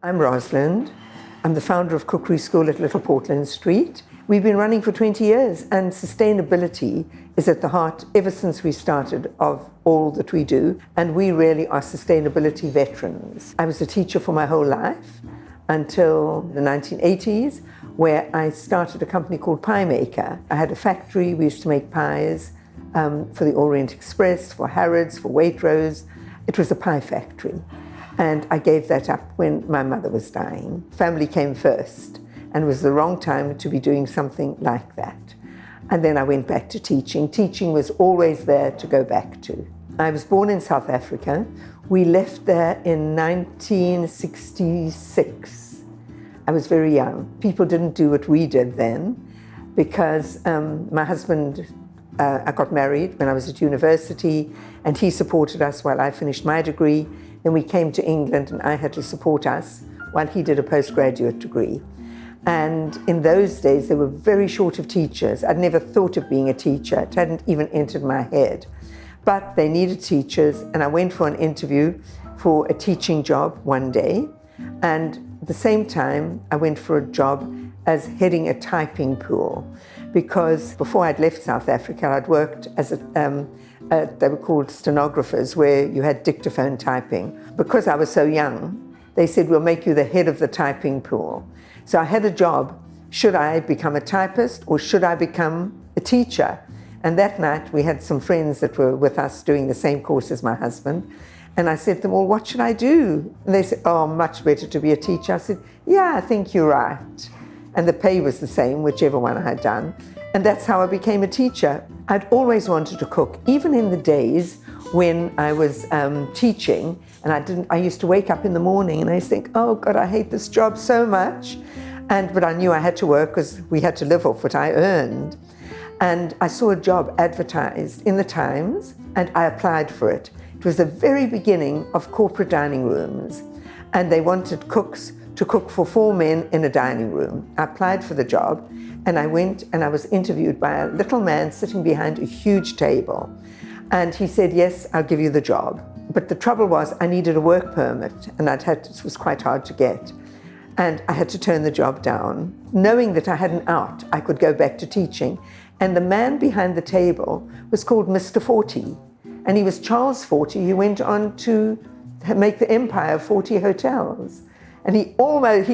I'm Rosalind. I'm the founder of Cookery School at Little Portland Street. We've been running for 20 years, and sustainability is at the heart, ever since we started, of all that we do, and we really are sustainability veterans. I was a teacher for my whole life until the 1980s, where I started a company called Pie Maker. I had a factory. We used to make pies for the Orient Express, for Harrods, for Waitrose. It was a pie factory. And I gave that up when my mother was dying. Family came first, and it was the wrong time to be doing something like that. And then I went back to teaching. Teaching was always there to go back to. I was born in South Africa. We left there in 1966. I was very young. People didn't do what we did then, because my husband, I got married when I was at university, and he supported us while I finished my degree. Then we came to England, and I had to support us while he did a postgraduate degree. And in those days, they were very short of teachers. I'd never thought of being a teacher. It hadn't even entered my head. But they needed teachers, and I went for an interview for a teaching job one day. And at the same time, I went for a job as heading a typing pool, because before I'd left South Africa, I'd worked as they were called stenographers, where you had dictaphone typing. Because I was so young, they said, we'll make you the head of the typing pool. So I had a job. Should I become a typist or should I become a teacher? And that night we had some friends that were with us doing the same course as my husband. And I said to them, well, what should I do? And they said, oh, much better to be a teacher. I said, yeah, I think you're right. And the pay was the same, whichever one I had done. And that's how I became a teacher. I'd always wanted to cook, even in the days when I was teaching, and I used to wake up in the morning and I used to think, oh God, I hate this job so much. But I knew I had to work because we had to live off what I earned. And I saw a job advertised in the Times, and I applied for it. It was the very beginning of corporate dining rooms, and they wanted cooks to cook for 4 men in a dining room. I applied for the job, and I went and I was interviewed by a little man sitting behind a huge table. And he said, yes, I'll give you the job. But the trouble was I needed a work permit, and it was quite hard to get. And I had to turn the job down, knowing that I had an out. I could go back to teaching. And the man behind the table was called Mr. Forty. And he was Charles Forty, who went on to make the empire of 40 hotels. And he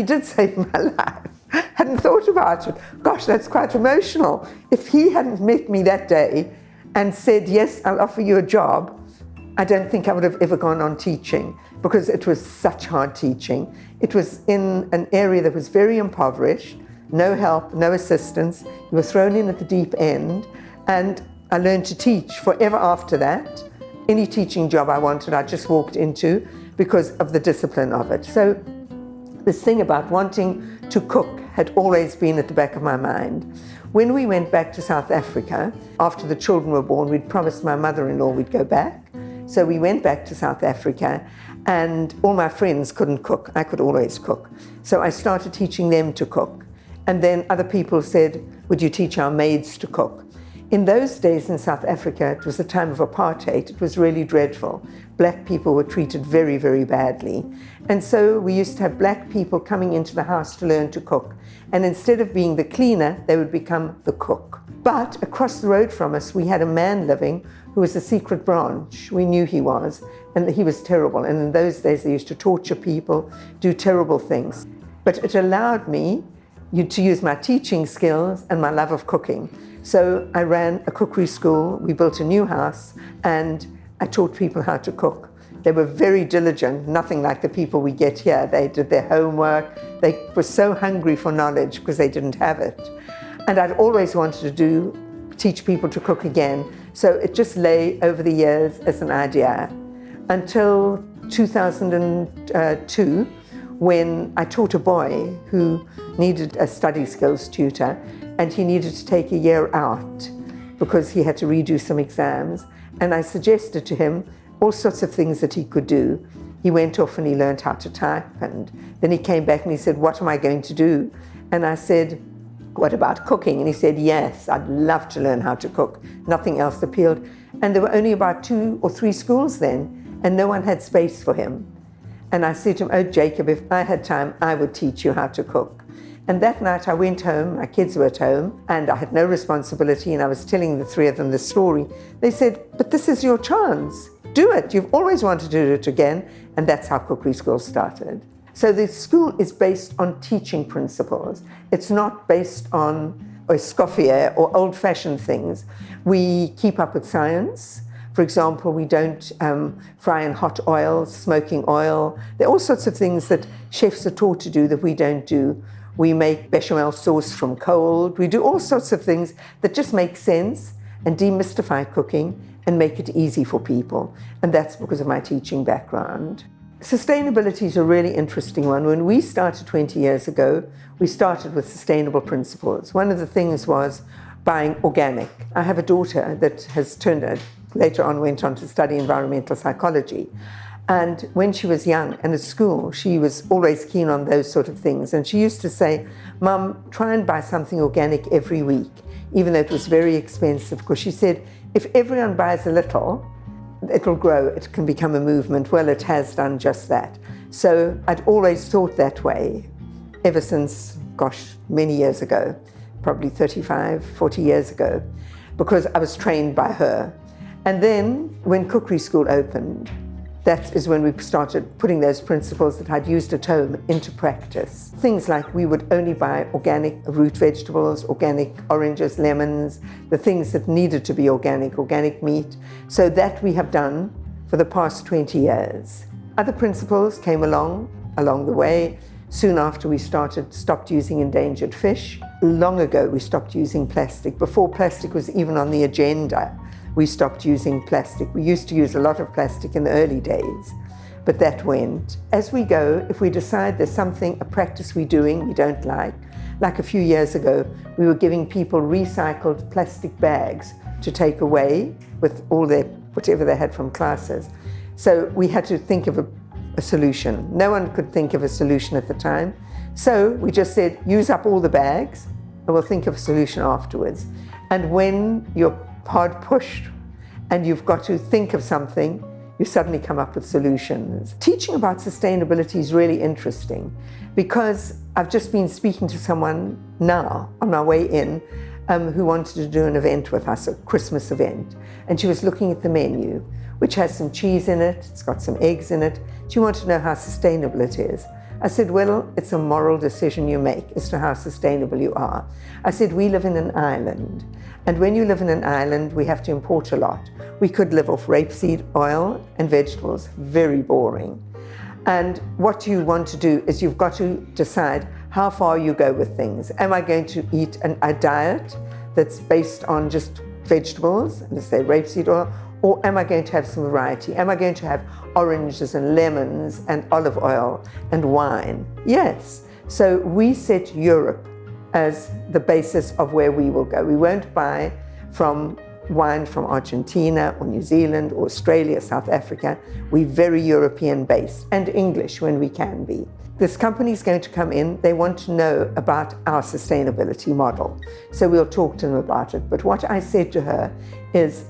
did save my life. Hadn't thought about it. Gosh, that's quite emotional. If he hadn't met me that day and said, yes, I'll offer you a job, I don't think I would have ever gone on teaching, because it was such hard teaching. It was in an area that was very impoverished, no help, no assistance. You were thrown in at the deep end, and I learned to teach forever after that. Any teaching job I wanted, I just walked into because of the discipline of it. So this thing about wanting to cook had always been at the back of my mind. When we went back to South Africa, after the children were born, we'd promised my mother-in-law we'd go back. So we went back to South Africa, and all my friends couldn't cook. I could always cook. So I started teaching them to cook. And then other people said, would you teach our maids to cook? In those days in South Africa, it was the time of apartheid. It was really dreadful. Black people were treated very, very badly. And so we used to have black people coming into the house to learn to cook. And instead of being the cleaner, they would become the cook. But across the road from us, we had a man living who was a secret branch. We knew he was, and he was terrible. And in those days, they used to torture people, do terrible things. But it allowed me to use my teaching skills and my love of cooking. So I ran a cookery school. We built a new house, and I taught people how to cook. They were very diligent, nothing like the people we get here. They did their homework. They were so hungry for knowledge because they didn't have it. And I'd always wanted to teach people to cook again. So it just lay over the years as an idea until 2002, when I taught a boy who needed a study skills tutor, and he needed to take a year out because he had to redo some exams. And I suggested to him all sorts of things that he could do. He went off and he learned how to type, and then he came back and he said, what am I going to do? And I said, what about cooking? And he said, yes, I'd love to learn how to cook. Nothing else appealed. And there were only about 2 or 3 schools then. and no one had space for him. And I said to him, "Oh, Jacob, if I had time, I would teach you how to cook." And that night I went home, my kids were at home, and I had no responsibility, and I was telling the three of them the story. They said, "But this is your chance. Do it. You've always wanted to do it again." And that's how Cookery School started. So the school is based on teaching principles. It's not based on escoffier or old-fashioned things. We keep up with science. For example, we don't fry in hot oil, smoking oil. There are all sorts of things that chefs are taught to do that we don't do. We make bechamel sauce from cold. We do all sorts of things that just make sense and demystify cooking and make it easy for people. And that's because of my teaching background. Sustainability is a really interesting one. When we started 20 years ago, we started with sustainable principles. One of the things was buying organic. I have a daughter that has later on went on to study environmental psychology. And when she was young and at school, she was always keen on those sort of things. And she used to say, "Mum, try and buy something organic every week," even though it was very expensive, because she said, if everyone buys a little, it'll grow, it can become a movement. Well, it has done just that. So I'd always thought that way ever since, many years ago, probably 35, 40 years ago, because I was trained by her. And then when Cookery School opened, that is when we started putting those principles that I'd used at home into practice. Things like we would only buy organic root vegetables, organic oranges, lemons, the things that needed to be organic meat. So that we have done for the past 20 years. Other principles came along the way. Soon after we stopped using endangered fish. Long ago we stopped using plastic. Before plastic was even on the agenda, we stopped using plastic. We used to use a lot of plastic in the early days, but that went. As we go, if we decide there's a practice we're doing we don't like a few years ago, we were giving people recycled plastic bags to take away with all their, whatever they had from classes. So we had to think of a solution. No one could think of a solution at the time. So we just said, use up all the bags and we'll think of a solution afterwards. And when you're hard pushed and you've got to think of something, you suddenly come up with solutions. Teaching about sustainability is really interesting because I've just been speaking to someone now on my way in who wanted to do an event with us, a Christmas event. And she was looking at the menu, which has some cheese in it, it's got some eggs in it. She wanted to know how sustainable it is. I said, well, it's a moral decision you make as to how sustainable you are. I said, we live in an island. And when you live in an island, we have to import a lot. We could live off rapeseed oil and vegetables, very boring. And what you want to do is you've got to decide how far you go with things. Am I going to eat a diet that's based on just vegetables, let's say rapeseed oil, or am I going to have some variety? Am I going to have oranges and lemons and olive oil and wine? Yes. So we set Europe as the basis of where we will go. We won't buy wine from Argentina or New Zealand or Australia, South Africa. We're very European based and English when we can be. This company is going to come in, they want to know about our sustainability model. So we'll talk to them about it. But what I said to her is,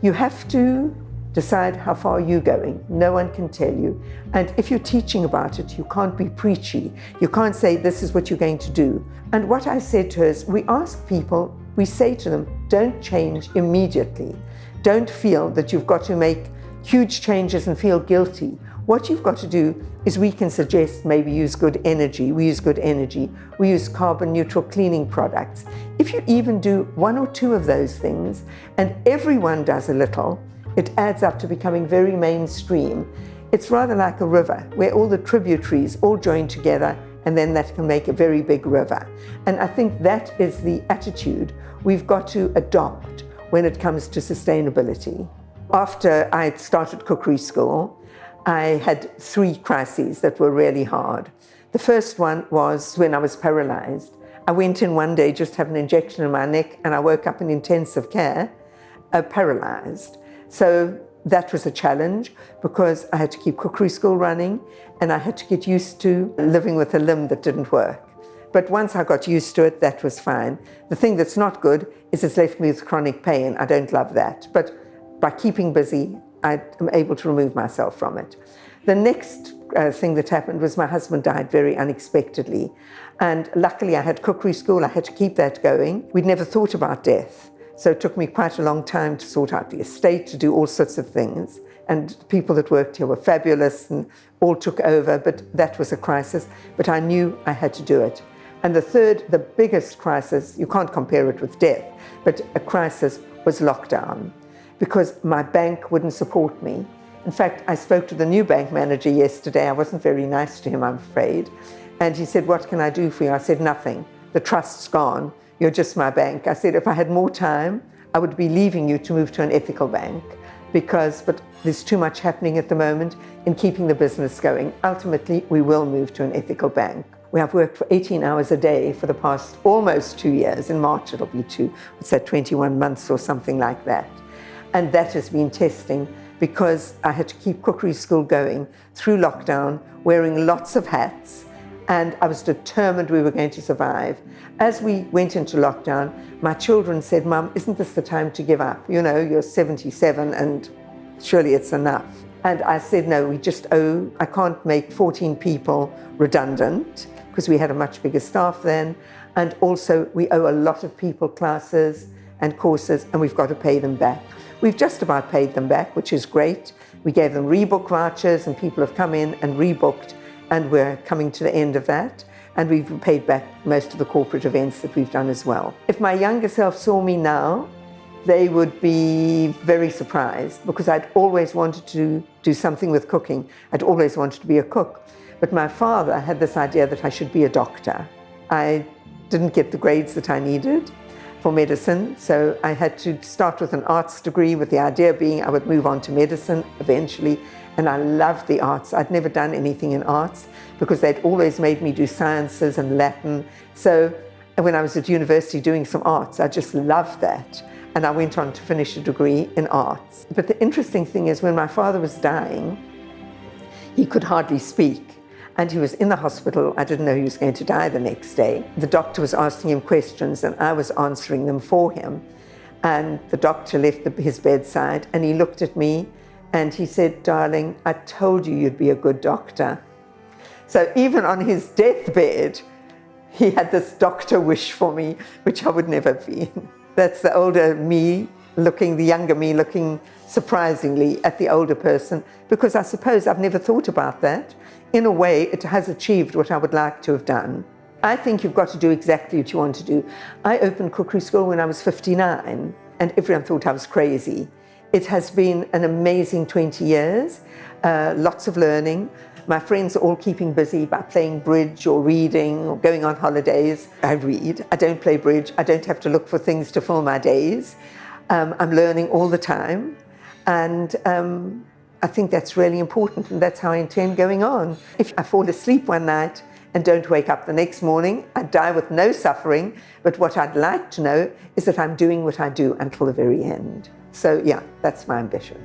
you have to decide how far you're going. No one can tell you. And if you're teaching about it, you can't be preachy. You can't say, this is what you're going to do. And what I said to her is, we ask people, we say to them, don't change immediately. Don't feel that you've got to make huge changes and feel guilty. What you've got to do is we can suggest maybe use good energy. We use good energy. We use carbon neutral cleaning products. If you even do one or two of those things, and everyone does a little, it adds up to becoming very mainstream. It's rather like a river where all the tributaries all join together, and then that can make a very big river. And I think that is the attitude we've got to adopt when it comes to sustainability. After I started Cookery School, I had 3 crises that were really hard. The first one was when I was paralyzed. I went in one day just to have an injection in my neck, and I woke up in intensive care, paralyzed. So that was a challenge because I had to keep Cookery School running and I had to get used to living with a limb that didn't work. But once I got used to it, that was fine. The thing that's not good is it's left me with chronic pain. I don't love that. But by keeping busy, I am able to remove myself from it. The next thing that happened was my husband died very unexpectedly. And luckily I had cookery school, I had to keep that going. We'd never thought about death. So it took me quite a long time to sort out the estate, to do all sorts of things. And the people that worked here were fabulous and all took over, but that was a crisis. But I knew I had to do it. And the third, the biggest crisis, you can't compare it with death, but a crisis was lockdown, because my bank wouldn't support me. In fact, I spoke to the new bank manager yesterday. I wasn't very nice to him, I'm afraid. And he said, "What can I do for you?" I said, "Nothing. The trust's gone. You're just my bank." I said, "If I had more time, I would be leaving you to move to an ethical bank, but there's too much happening at the moment in keeping the business going. Ultimately, we will move to an ethical bank." We have worked for 18 hours a day for the past almost 2 years. In March, it'll be 21 months or something like that. And that has been testing, because I had to keep cookery school going through lockdown, wearing lots of hats, and I was determined we were going to survive. As we went into lockdown, my children said, "Mum, isn't this the time to give up? You know, you're 77 and surely it's enough." And I said, "No, I can't make 14 people redundant," because we had a much bigger staff then, and also we owe a lot of people classes and courses, and we've got to pay them back. We've just about paid them back, which is great. We gave them rebook vouchers, and people have come in and rebooked, and we're coming to the end of that. And we've paid back most of the corporate events that we've done as well. If my younger self saw me now, they would be very surprised, because I'd always wanted to do something with cooking. I'd always wanted to be a cook. But my father had this idea that I should be a doctor. I didn't get the grades that I needed for medicine, so I had to start with an arts degree, with the idea being I would move on to medicine eventually. And I loved the arts. I'd never done anything in arts, because they'd always made me do sciences and Latin. So when I was at university doing some arts, I just loved that. And I went on to finish a degree in arts. But the interesting thing is, when my father was dying, he could hardly speak. And he was in the hospital. I didn't know he was going to die the next day. The doctor was asking him questions, and I was answering them for him. And the doctor left his bedside, and he looked at me and he said, "Darling, I told you you'd be a good doctor." So even on his deathbed, he had this doctor wish for me, which I would never have been. That's the older me looking, the younger me looking surprisingly at the older person, because I suppose I've never thought about that. In a way, it has achieved what I would like to have done. I think you've got to do exactly what you want to do. I opened cookery school when I was 59, and everyone thought I was crazy. It has been an amazing 20 years, lots of learning. My friends are all keeping busy by playing bridge or reading or going on holidays. I read, I don't play bridge, I don't have to look for things to fill my days. I'm learning all the time, and I think that's really important, and that's how I intend going on. If I fall asleep one night and don't wake up the next morning, I die with no suffering, but what I'd like to know is that I'm doing what I do until the very end. So yeah, that's my ambition.